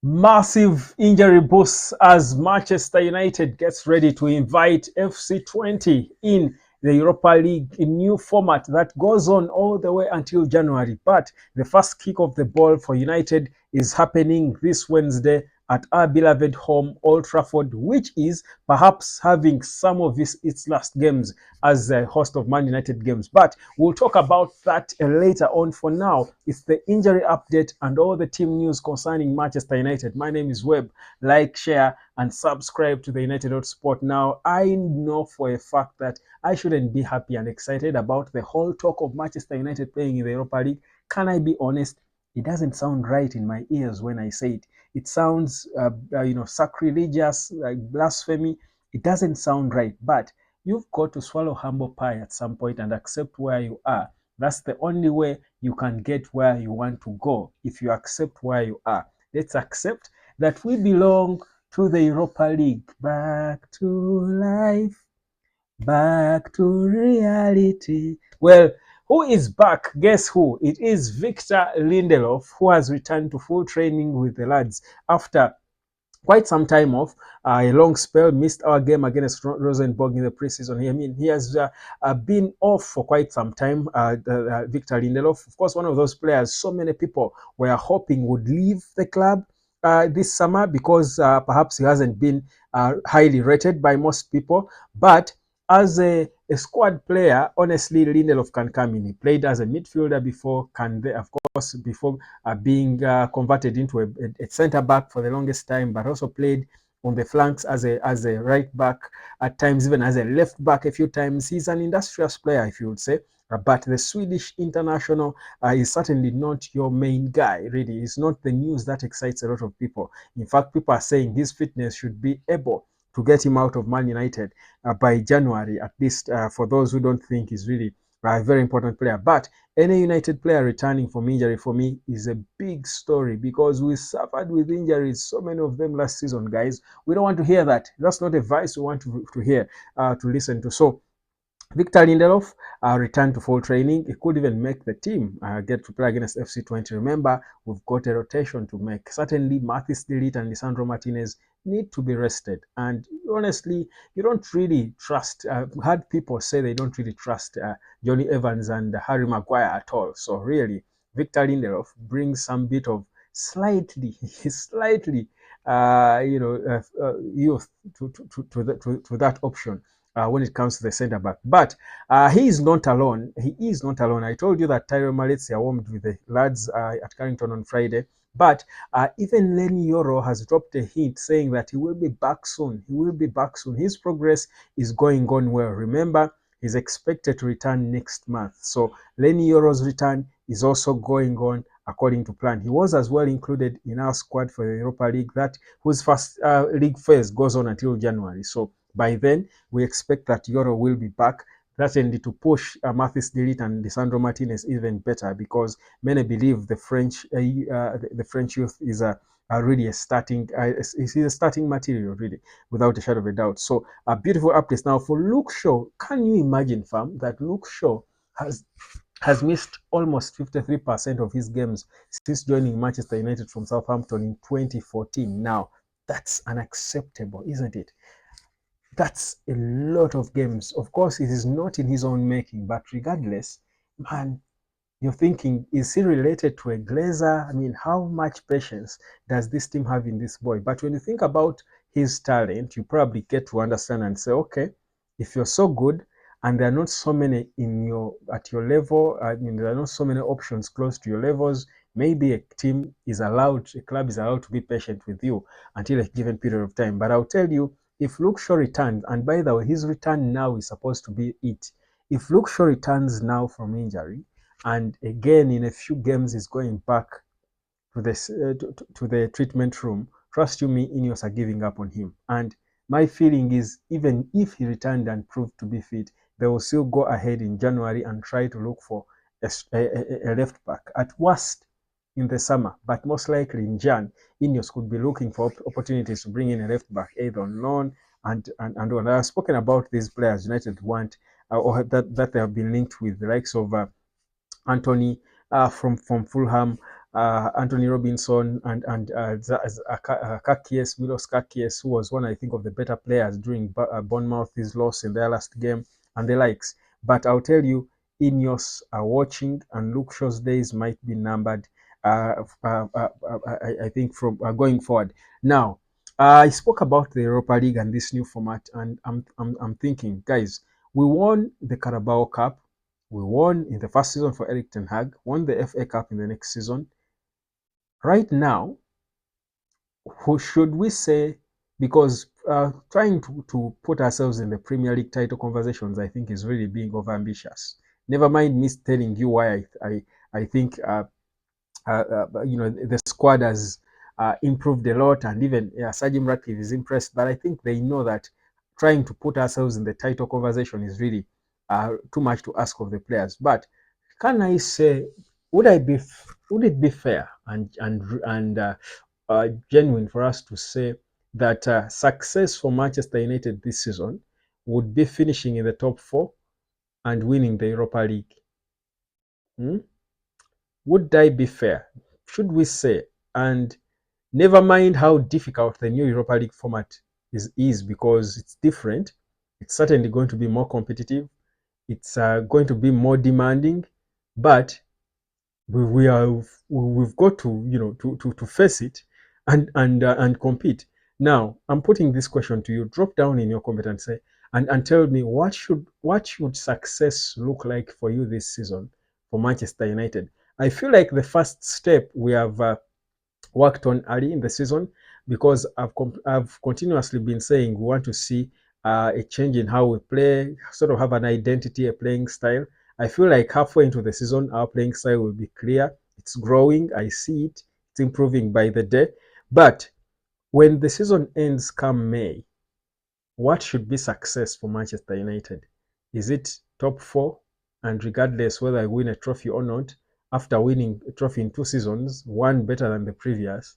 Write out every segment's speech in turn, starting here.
Massive injury boost as Manchester United gets ready to invite FC20 in the Europa League, a new format that goes on all the way until January. But the first kick of the ball for United is happening this Wednesday at our beloved home, Old Trafford, which is perhaps having some of its last games as a host of Man United games. But we'll talk about that later on. For now, it's the injury update and all the team news concerning Manchester United. My name is Webb. Like, share, and subscribe to the United Sport. Now, I know for a fact that I shouldn't be happy and excited about the whole talk of Manchester United playing in the Europa League. Can I be honest? It doesn't sound right in my ears when I say it. It sounds, sacrilegious, like blasphemy. It doesn't sound right, but you've got to swallow humble pie at some point and accept where you are. That's the only way you can get where you want to go, if you accept where you are. Let's accept that we belong to the Europa League. Back to life, back to reality. Well, who is back? Guess who? It is Victor Lindelof, who has returned to full training with the lads after quite some time off, a long spell, missed our game against Rosenborg in the preseason. I mean, he has been off for quite some time, Victor Lindelof. Of course, one of those players so many people were hoping would leave the club this summer because perhaps he hasn't been highly rated by most people. But as a squad player, honestly, Lindelof can come in. He played as a midfielder before, of course, before being converted into a centre back for the longest time, but also played on the flanks as a right back, at times even as a left back a few times. He's an industrious player, if you would say. But the Swedish international is certainly not your main guy, really. It's not the news that excites a lot of people. In fact, people are saying his fitness should be able to get him out of Man United by January, at least for those who don't think he's really a very important player. But any United player returning from injury for me is a big story because we suffered with injuries, so many of them last season, guys. We don't want to hear that. That's not advice we want to hear, to listen to. So Victor Lindelof returned to full training. He could even make the team get to play against FC20. Remember, we've got a rotation to make. Certainly, Mathis de Ligt and Lisandro Martinez need to be rested. And honestly, you don't really trust, heard people say they don't really trust Johnny Evans and Harry Maguire at all. So really, Victor Lindelof brings some bit of slightly youth to that option when it comes to the centre back. But he is not alone. He is not alone. I told you that Tyrell Malizia warmed with the lads at Carrington on Friday. But even Leny Yoro has dropped a hint saying that he will be back soon. He will be back soon. His progress is going on well. Remember, he's expected to return next month. So Leny Yoro's return is also going on according to plan. He was as well included in our squad for the Europa League, whose first league phase goes on until January. So by then, we expect that Yoro will be back. That's only to push Mathis de Ligt and Lisandro Martinez even better, because many believe the French youth is really a starting material, really, without a shadow of a doubt. So beautiful updates now for Luke Shaw. Can you imagine, fam, that Luke Shaw has missed almost 53% of his games since joining Manchester United from Southampton in 2014. Now, that's unacceptable, isn't it? That's a lot of games. Of course, it is not in his own making, but regardless, man, you're thinking, is he related to a Glazer? I mean, how much patience does this team have in this boy? But when you think about his talent, you probably get to understand and say, okay, if you're so good and there are not so many at your level, I mean, there are not so many options close to your levels, maybe a club is allowed to be patient with you until a given period of time. But I'll tell you, if Luke Shaw returns, and by the way, his return now is supposed to be it. If Luke Shaw returns now from injury, and again in a few games is going back to the treatment room, trust you me, Ineos are giving up on him. And my feeling is, even if he returned and proved to be fit, they will still go ahead in January and try to look for a left back. At worst, in the summer, but most likely in Jan, Ineos could be looking for opportunities to bring in a left back, either on loan and on. I've spoken about these players United want, or that they have been linked with, the likes of Anthony from Fulham, Anthony Robinson and Kakies, Milos Kakies, who was one, I think, of the better players during Bournemouth's loss in their last game, and the likes. But I'll tell you, Ineos are watching, and Luke Shaw's days might be numbered, I think, from going forward. Now, I spoke about the Europa League and this new format, and I'm thinking, guys, we won the Carabao Cup. We won in the first season for Eric Ten Hag, won the FA Cup in the next season. Right now, who should we say, because trying to put ourselves in the Premier League title conversations, I think, is really being overambitious. Never mind me telling you why I think the squad has improved a lot, and even Sir Jim Ratcliffe is impressed. But I think they know that trying to put ourselves in the title conversation is really too much to ask of the players. But can I say, would it be fair and genuine for us to say that success for Manchester United this season would be finishing in the top four and winning the Europa League? Hmm? Would I be fair? Should we say? And never mind how difficult the new Europa League format is because it's different. It's certainly going to be more competitive. It's going to be more demanding, but we've got to to face it and compete. Now, I'm putting this question to you. Drop down in your comment and say and tell me what should success look like for you this season for Manchester United. I feel like the first step we have worked on early in the season, because I've continuously been saying we want to see a change in how we play, sort of have an identity, a playing style. I feel like halfway into the season, our playing style will be clear. It's growing. I see it. It's improving by the day. But when the season ends come May, what should be success for Manchester United? Is it top four? And regardless whether I win a trophy or not, after winning a trophy in 2 seasons, one better than the previous,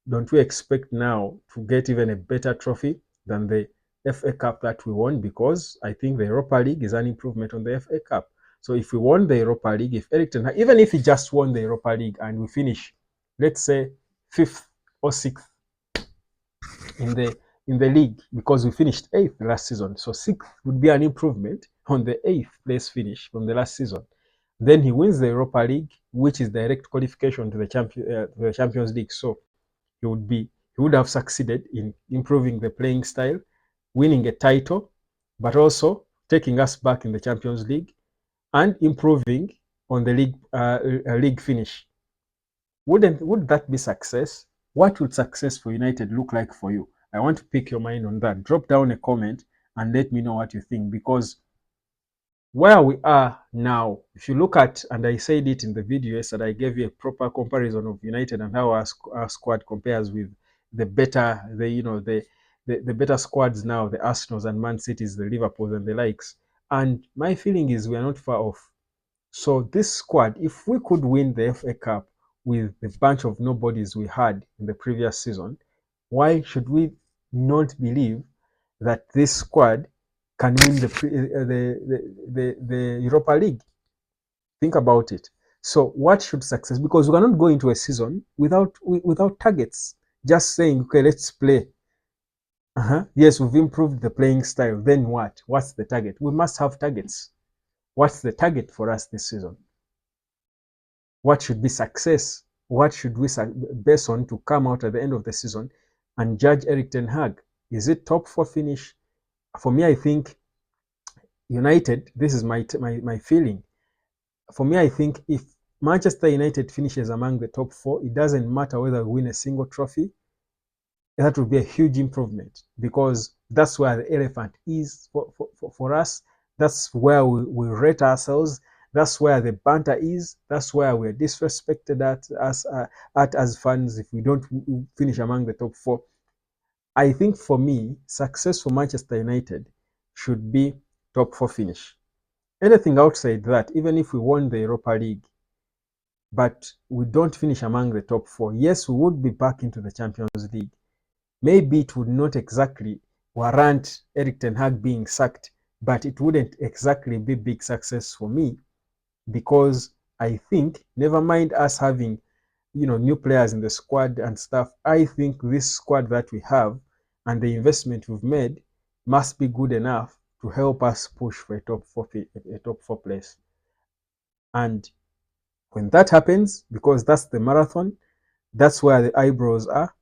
don't we expect now to get even a better trophy than the FA Cup that we won? Because I think the Europa League is an improvement on the FA Cup. So if we won the Europa League, if Eric Ten Hag, even if he just won the Europa League and we finish, let's say, fifth or sixth in the league, because we finished eighth last season, so sixth would be an improvement on the eighth place finish from the last season. Then he wins the Europa League, which is direct qualification to the Champions League. So he would have succeeded in improving the playing style, winning a title, but also taking us back in the Champions League and improving on the league finish. Would that be success? What would success for United look like for you? I want to pick your mind on that. Drop down a comment and let me know what you think, because where we are now, if you look at, and I said it in the video yesterday, I gave you a proper comparison of United and how our squad compares with the better, the better squads now, the Arsenals and Man Cities, the Liverpools and the likes. And my feeling is we are not far off. So this squad, if we could win the FA Cup with the bunch of nobodies we had in the previous season, why should we not believe that this squad can win the Europa League? Think about it. So what should success? Because we cannot go into a season without targets. Just saying, okay, let's play. Yes, we've improved the playing style. Then what? What's the target? We must have targets. What's the target for us this season? What should be success? What should we base on to come out at the end of the season and judge Eric Ten Hag? Is it top four finish? For me, I think United, this is my feeling. For me, I think if Manchester United finishes among the top four, it doesn't matter whether we win a single trophy. That would be a huge improvement, because that's where the elephant is for us. That's where we rate ourselves. That's where the banter is. That's where we're disrespected as fans if we don't finish among the top four. I think for me, success for Manchester United should be top four finish. Anything outside that, even if we won the Europa League, but we don't finish among the top four, yes, we would be back into the Champions League. Maybe it would not exactly warrant Eric Ten Hag being sacked, but it wouldn't exactly be big success for me, because I think, never mind us having new players in the squad and stuff, I think this squad that we have and the investment we've made must be good enough to help us push for a top four place. And when that happens, because that's the marathon, that's where the eyebrows are.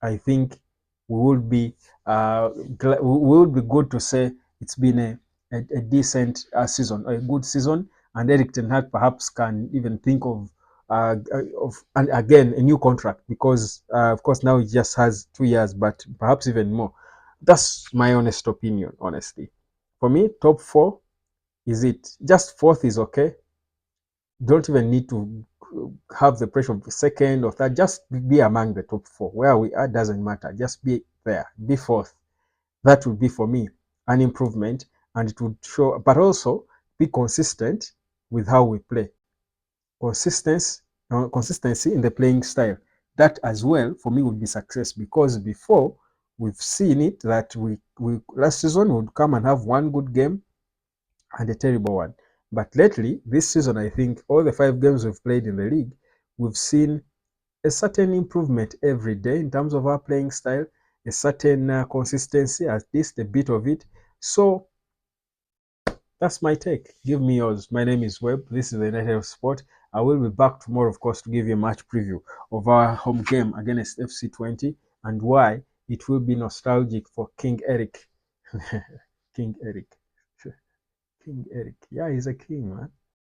I think we will be we will be good to say it's been a decent season, a good season, and Eric Ten Hag perhaps can even think of and again a new contract because of course now he just has 2 years, but perhaps even more. That's my honest opinion. Honestly, for me, top four is it. Just fourth is okay. Don't even need to have the pressure of second or third. Just be among the top four. Where we are doesn't matter. Just be there. Be fourth. That would be for me an improvement, and it would show, but also be consistent with how we play. Consistency, consistency in the playing style. That as well for me would be success because before we've seen it that we last season would come and have one good game and a terrible one. But lately, this season, I think all the 5 games we've played in the league, we've seen a certain improvement every day in terms of our playing style, a certain consistency, at least a bit of it. So that's my take. Give me yours. My name is Webb. This is the United of Sport. I will be back tomorrow, of course, to give you a match preview of our home game against FC20 and why it will be nostalgic for King Eric. King Eric. King Eric. Yeah, he's a king, man.